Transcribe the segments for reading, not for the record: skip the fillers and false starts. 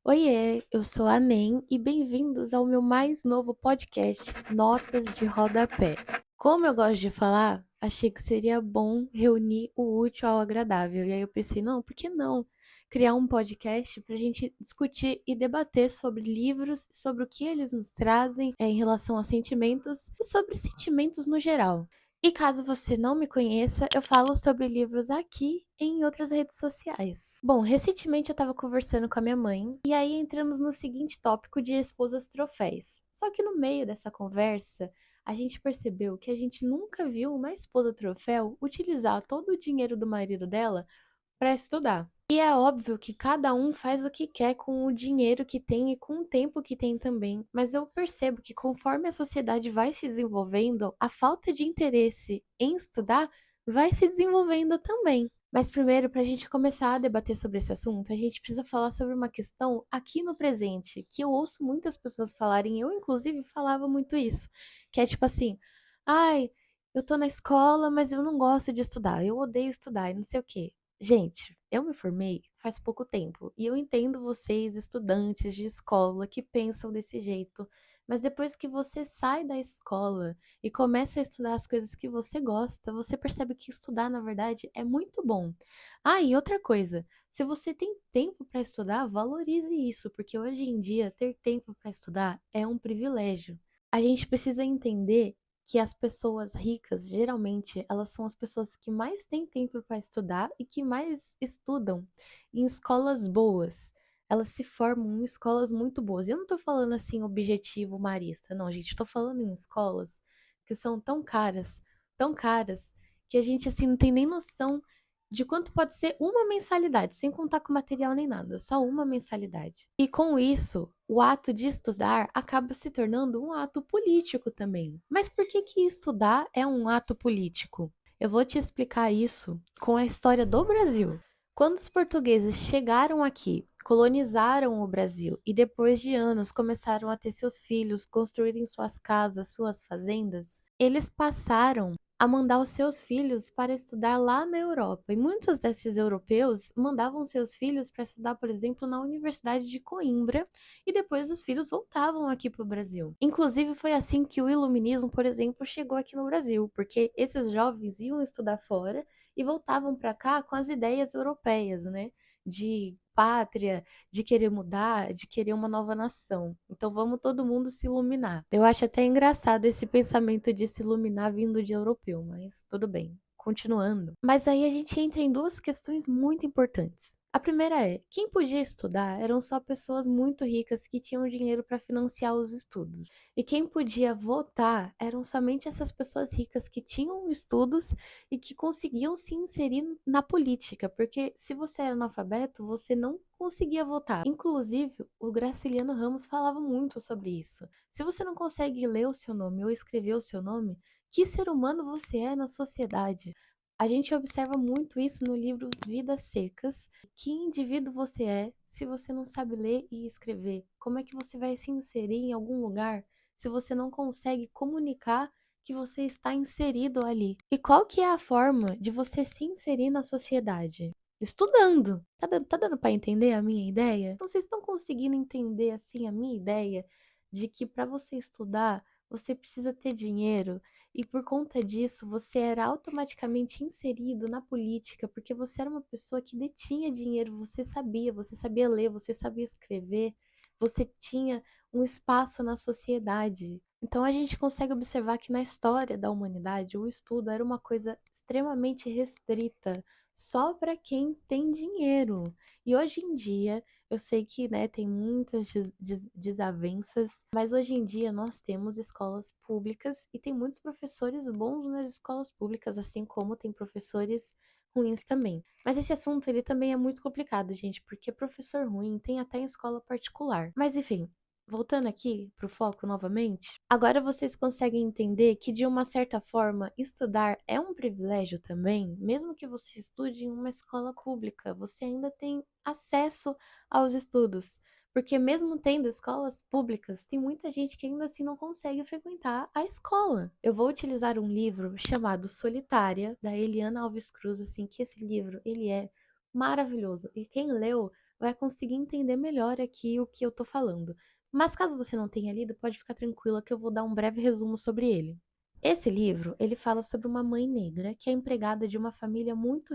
Oiê, eu sou a Nem e bem-vindos ao meu mais novo podcast, Notas de Rodapé. Como eu gosto de falar, achei que seria bom reunir o útil ao agradável. E aí eu pensei, não, por que não criar um podcast para a gente discutir e debater sobre livros, sobre o que eles nos trazem em relação a sentimentos e sobre sentimentos no geral. E caso você não me conheça, eu falo sobre livros aqui e em outras redes sociais. Bom, recentemente eu estava conversando com a minha mãe e aí entramos no seguinte tópico de esposas troféis. Só que no meio dessa conversa, a gente percebeu que a gente nunca viu uma esposa troféu utilizar todo o dinheiro do marido dela para estudar. E é óbvio que cada um faz o que quer com o dinheiro que tem e com o tempo que tem também, mas eu percebo que conforme a sociedade vai se desenvolvendo, a falta de interesse em estudar vai se desenvolvendo também. Mas primeiro, para a gente começar a debater sobre esse assunto, a gente precisa falar sobre uma questão aqui no presente, que eu ouço muitas pessoas falarem, eu inclusive falava muito isso, que é tipo assim, ai, eu tô na escola, mas eu não gosto de estudar, eu odeio estudar e não sei o quê. Gente, eu me formei faz pouco tempo e eu entendo vocês, estudantes de escola, que pensam desse jeito, mas depois que você sai da escola e começa a estudar as coisas que você gosta, você percebe que estudar, na verdade, é muito bom. Ah, e outra coisa, se você tem tempo para estudar, valorize isso, porque hoje em dia ter tempo para estudar é um privilégio. A gente precisa entender que as pessoas ricas, geralmente, elas são as pessoas que mais têm tempo para estudar e que mais estudam em escolas boas. Elas se formam em escolas muito boas. E eu não tô falando assim, objetivo marista, não, gente. Tô falando em escolas que são tão caras, que a gente assim não tem nem noção de quanto pode ser uma mensalidade, sem contar com material nem nada, só uma mensalidade. E com isso, o ato de estudar acaba se tornando um ato político também. Mas por que que estudar é um ato político? Eu vou te explicar isso com a história do Brasil. Quando os portugueses chegaram aqui, colonizaram o Brasil e depois de anos começaram a ter seus filhos, construírem suas casas, suas fazendas, eles passaram a mandar os seus filhos para estudar lá na Europa. E muitos desses europeus mandavam seus filhos para estudar, por exemplo, na Universidade de Coimbra, e depois os filhos voltavam aqui para o Brasil. Inclusive, foi assim que o Iluminismo, por exemplo, chegou aqui no Brasil, porque esses jovens iam estudar fora e voltavam para cá com as ideias europeias, né? De pátria, de querer mudar, de querer uma nova nação. Então vamos todo mundo se iluminar. Eu acho até engraçado esse pensamento de se iluminar vindo de europeu, mas tudo bem. Continuando. Mas aí a gente entra em duas questões muito importantes. A primeira é, quem podia estudar eram só pessoas muito ricas que tinham dinheiro para financiar os estudos. E quem podia votar eram somente essas pessoas ricas que tinham estudos e que conseguiam se inserir na política, porque se você era analfabeto, você não conseguia votar. Inclusive, o Graciliano Ramos falava muito sobre isso. Se você não consegue ler o seu nome ou escrever o seu nome, que ser humano você é na sociedade? A gente observa muito isso no livro Vidas Secas. Que indivíduo você é se você não sabe ler e escrever? Como é que você vai se inserir em algum lugar se você não consegue comunicar que você está inserido ali? E qual que é a forma de você se inserir na sociedade? Estudando. Tá dando para entender a minha ideia? Então, vocês estão conseguindo entender assim a minha ideia de que para você estudar, você precisa ter dinheiro e por conta disso você era automaticamente inserido na política, porque você era uma pessoa que detinha dinheiro, você sabia ler, você sabia escrever, você tinha um espaço na sociedade. Então a gente consegue observar que na história da humanidade o estudo era uma coisa extremamente restrita, só para quem tem dinheiro. E hoje em dia, eu sei que, né, tem muitas desavenças, mas hoje em dia nós temos escolas públicas e tem muitos professores bons nas escolas públicas, assim como tem professores ruins também. Mas esse assunto ele também é muito complicado, gente, porque professor ruim tem até em escola particular. Mas enfim, voltando aqui pro foco novamente, agora vocês conseguem entender que, de uma certa forma, estudar é um privilégio também, mesmo que você estude em uma escola pública, você ainda tem acesso aos estudos. Porque mesmo tendo escolas públicas, tem muita gente que ainda assim não consegue frequentar a escola. Eu vou utilizar um livro chamado Solitária, da Eliana Alves Cruz, assim, que esse livro, ele é maravilhoso. E quem leu vai conseguir entender melhor aqui o que eu tô falando. Mas caso você não tenha lido, pode ficar tranquila que eu vou dar um breve resumo sobre ele. Esse livro, ele fala sobre uma mãe negra que é empregada de uma família muito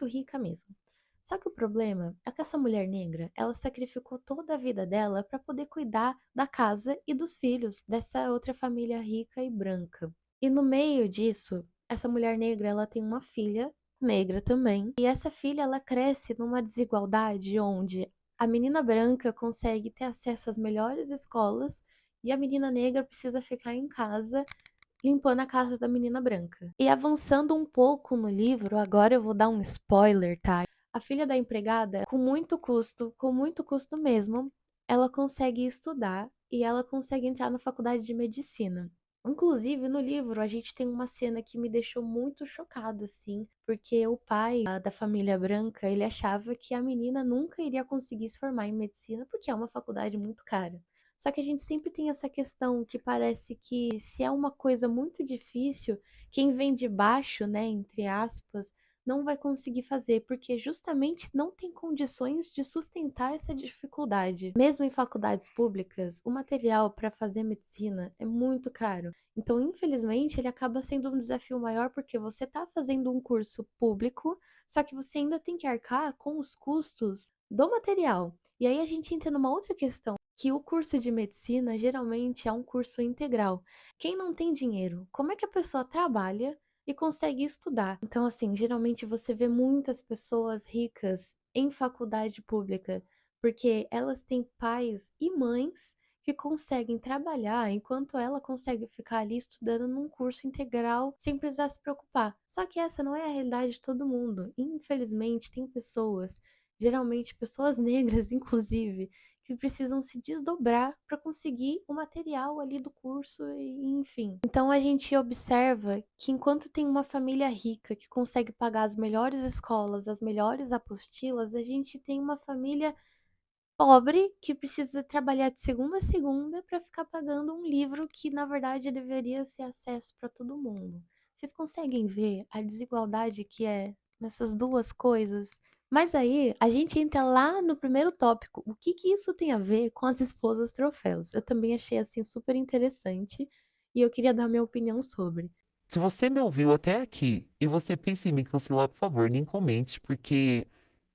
rica mesmo. Só que o problema é que essa mulher negra, ela sacrificou toda a vida dela para poder cuidar da casa e dos filhos dessa outra família rica e branca. E no meio disso, essa mulher negra, ela tem uma filha negra também. E essa filha, ela cresce numa desigualdade onde a menina branca consegue ter acesso às melhores escolas e a menina negra precisa ficar em casa limpando a casa da menina branca. E avançando um pouco no livro, agora eu vou dar um spoiler, tá? A filha da empregada, com muito custo mesmo, ela consegue estudar e ela consegue entrar na faculdade de medicina. Inclusive, no livro, a gente tem uma cena que me deixou muito chocada, assim, porque o pai da família branca, ele achava que a menina nunca iria conseguir se formar em medicina, porque é uma faculdade muito cara. Só que a gente sempre tem essa questão que parece que se é uma coisa muito difícil, quem vem de baixo, né, entre aspas, não vai conseguir fazer, porque justamente não tem condições de sustentar essa dificuldade. Mesmo em faculdades públicas, o material para fazer medicina é muito caro. Então, infelizmente, ele acaba sendo um desafio maior porque você está fazendo um curso público, só que você ainda tem que arcar com os custos do material. E aí a gente entra numa outra questão, que o curso de medicina geralmente é um curso integral. Quem não tem dinheiro, como é que a pessoa trabalha e consegue estudar? Então, assim, geralmente você vê muitas pessoas ricas em faculdade pública, porque elas têm pais e mães que conseguem trabalhar enquanto ela consegue ficar ali estudando num curso integral sem precisar se preocupar. Só que essa não é a realidade de todo mundo. Infelizmente, tem pessoas, geralmente pessoas negras, inclusive, que precisam se desdobrar para conseguir o material ali do curso, e enfim. Então a gente observa que enquanto tem uma família rica que consegue pagar as melhores escolas, as melhores apostilas, a gente tem uma família pobre que precisa trabalhar de segunda a segunda para ficar pagando um livro que na verdade deveria ser acesso para todo mundo. Vocês conseguem ver a desigualdade que é nessas duas coisas? Mas aí a gente entra lá no primeiro tópico. O que que isso tem a ver com as esposas troféus? Eu também achei assim super interessante e eu queria dar minha opinião sobre. Se você me ouviu até aqui e você pensa em me cancelar, por favor, nem comente, porque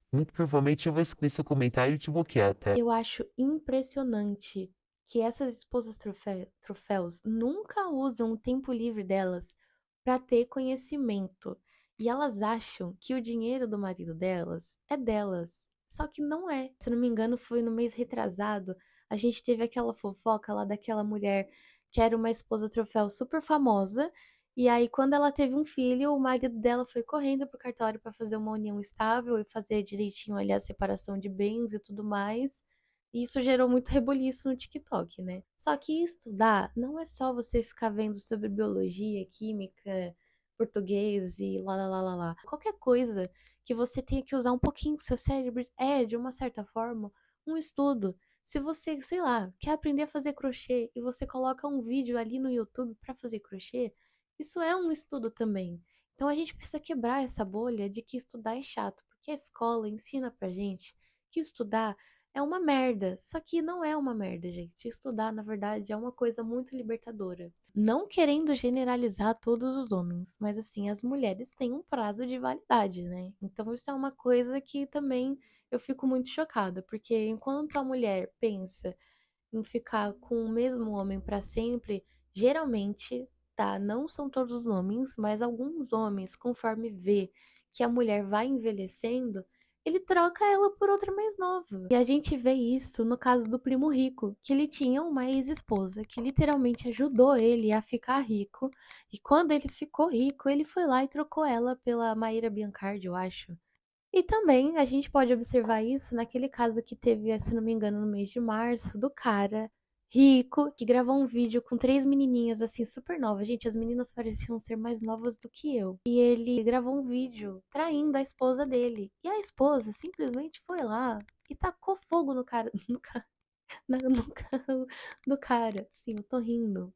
muito provavelmente eu vou excluir seu comentário e te bloquear, tá? Eu acho impressionante que essas esposas troféus nunca usam o tempo livre delas para ter conhecimento. E elas acham que o dinheiro do marido delas é delas. Só que não é. Se não me engano, foi no mês retrasado. A gente teve aquela fofoca lá daquela mulher que era uma esposa troféu super famosa. E aí, quando ela teve um filho, o marido dela foi correndo pro cartório para fazer uma união estável e fazer direitinho ali a separação de bens e tudo mais. E isso gerou muito rebuliço no TikTok, né? Só que estudar não é só você ficar vendo sobre biologia, química, português e lá lá lá lá lá. Qualquer coisa que você tenha que usar um pouquinho do seu cérebro é, de uma certa forma, um estudo. Se você, sei lá, quer aprender a fazer crochê e você coloca um vídeo ali no YouTube para fazer crochê, isso é um estudo também. Então a gente precisa quebrar essa bolha de que estudar é chato, porque a escola ensina pra gente que estudar é uma merda. Só que não é uma merda, gente. Estudar, na verdade, é uma coisa muito libertadora. Não querendo generalizar todos os homens, mas assim, as mulheres têm um prazo de validade, né? Então isso é uma coisa que também eu fico muito chocada, porque enquanto a mulher pensa em ficar com o mesmo homem para sempre, geralmente, tá? Não são todos os homens, mas alguns homens, conforme vê que a mulher vai envelhecendo, ele troca ela por outra mais nova. E a gente vê isso no caso do primo rico, que ele tinha uma ex-esposa que literalmente ajudou ele a ficar rico. E quando ele ficou rico, ele foi lá e trocou ela pela Maíra Biancardi, eu acho. E também a gente pode observar isso naquele caso que teve, se não me engano, no mês de março, do cara rico que gravou um vídeo com três menininhas assim super novas. Gente, as meninas pareciam ser mais novas do que eu. E ele gravou um vídeo traindo a esposa dele. E a esposa simplesmente foi lá e tacou fogo no cara, no carro do cara. Sim, eu tô rindo.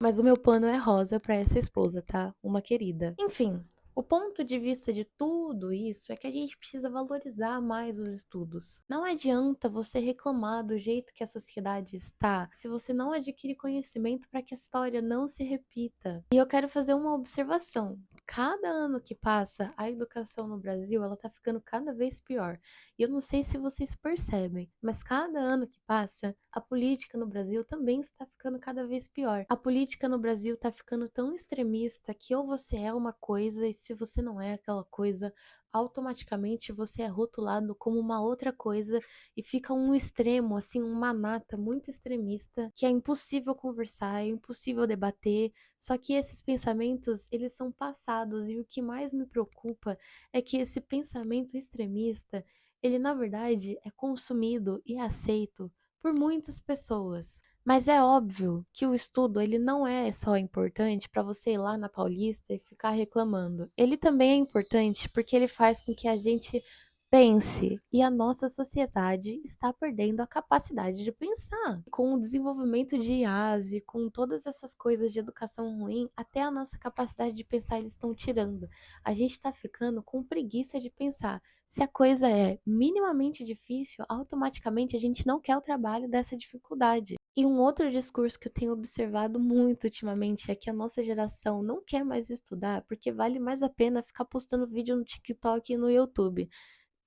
Mas o meu pano é rosa pra essa esposa, tá? Uma querida. Enfim, O ponto de vista de tudo isso é que a gente precisa valorizar mais os estudos. Não adianta você reclamar do jeito que a sociedade está se você não adquire conhecimento para que a história não se repita. E eu quero fazer uma observação. Cada ano que passa, a educação no Brasil, ela tá ficando cada vez pior. E eu não sei se vocês percebem, mas cada ano que passa, a política no Brasil também está ficando cada vez pior. A política no Brasil está ficando tão extremista que ou você é uma coisa e se você não é aquela coisa, automaticamente você é rotulado como uma outra coisa e fica um extremo, assim, uma nata muito extremista que é impossível conversar, é impossível debater. Só que esses pensamentos, eles são passados e o que mais me preocupa é que esse pensamento extremista, ele na verdade é consumido e aceito por muitas pessoas. Mas é óbvio que o estudo ele não é só importante para você ir lá na Paulista e ficar reclamando. Ele também é importante porque ele faz com que a gente pense, e a nossa sociedade está perdendo a capacidade de pensar. Com o desenvolvimento de IAs e com todas essas coisas de educação ruim, até a nossa capacidade de pensar eles estão tirando. A gente está ficando com preguiça de pensar. Se a coisa é minimamente difícil, automaticamente a gente não quer o trabalho dessa dificuldade. E um outro discurso que eu tenho observado muito ultimamente é que a nossa geração não quer mais estudar porque vale mais a pena ficar postando vídeo no TikTok e no YouTube.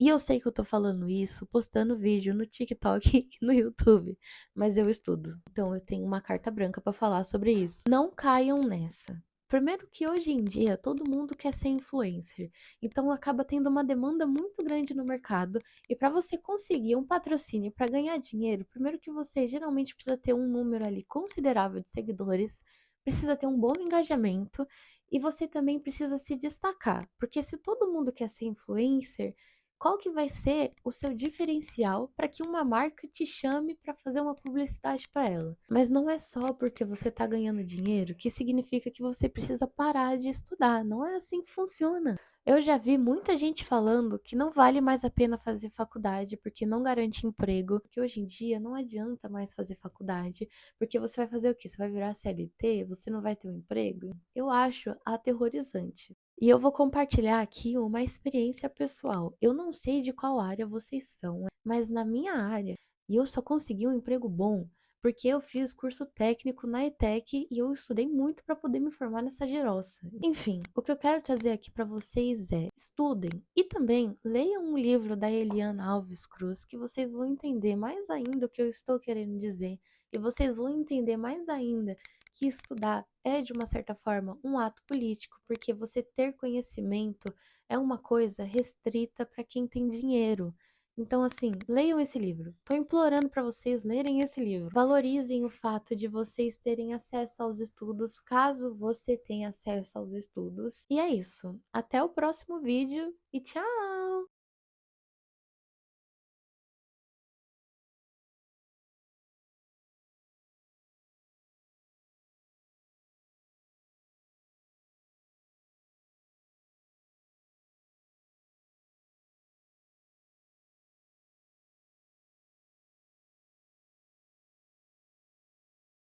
E eu sei que eu tô falando isso postando vídeo no TikTok e no YouTube, mas eu estudo. Então eu tenho uma carta branca pra falar sobre isso. Não caiam nessa. Primeiro que hoje em dia todo mundo quer ser influencer, então acaba tendo uma demanda muito grande no mercado e para você conseguir um patrocínio para ganhar dinheiro, primeiro que você geralmente precisa ter um número ali considerável de seguidores, precisa ter um bom engajamento e você também precisa se destacar, porque se todo mundo quer ser influencer, qual que vai ser o seu diferencial para que uma marca te chame para fazer uma publicidade para ela? Mas não é só porque você está ganhando dinheiro que significa que você precisa parar de estudar. Não é assim que funciona. Eu já vi muita gente falando que não vale mais a pena fazer faculdade porque não garante emprego, que hoje em dia não adianta mais fazer faculdade, porque você vai fazer o quê? Você vai virar CLT? Você não vai ter um emprego? Eu acho aterrorizante. E eu vou compartilhar aqui uma experiência pessoal. Eu não sei de qual área vocês são, mas na minha área, e eu só consegui um emprego bom porque eu fiz curso técnico na ETEC e eu estudei muito para poder me formar nessa gerossa. Enfim, o que eu quero trazer aqui para vocês é: estudem e também leiam um livro da Eliana Alves Cruz que vocês vão entender mais ainda o que eu estou querendo dizer e vocês vão entender mais ainda que estudar é, de uma certa forma, um ato político, porque você ter conhecimento é uma coisa restrita para quem tem dinheiro. Então, assim, leiam esse livro. Tô implorando para vocês lerem esse livro. Valorizem o fato de vocês terem acesso aos estudos, caso você tenha acesso aos estudos. E é isso. Até o próximo vídeo e tchau!